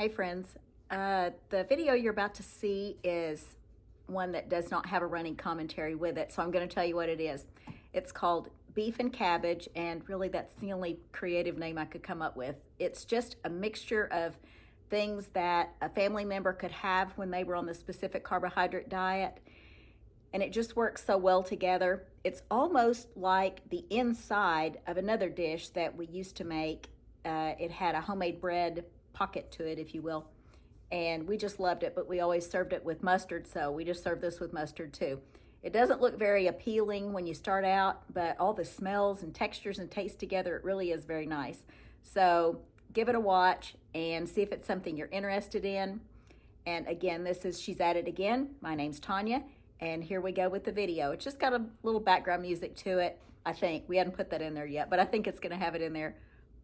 Hey friends, the video you're about to see is one that does not have a running commentary with it, so I'm going to tell you what it is. It's called Beef and Cabbage, and really that's the only creative name I could come up with. It's just a mixture of things that a family member could have when they were on the specific carbohydrate diet, and it just works so well together. It's almost like the inside of another dish that we used to make. It had a homemade bread pocket to it, if you will, and we just loved it, but we always served it with mustard, so we just served this with mustard too. It doesn't look very appealing when you start out, but all the smells and textures and taste together, it really is very nice. So give it a watch and see if it's something you're interested in. And again, She's At It Again. My name's Tanya, and here we go with the video. It's just got a little background music to it, I think. We hadn't put that in there yet, but I think it's gonna have it in there.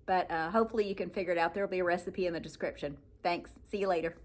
But hopefully you can figure it out. There'll be a recipe in the description. Thanks. See you later.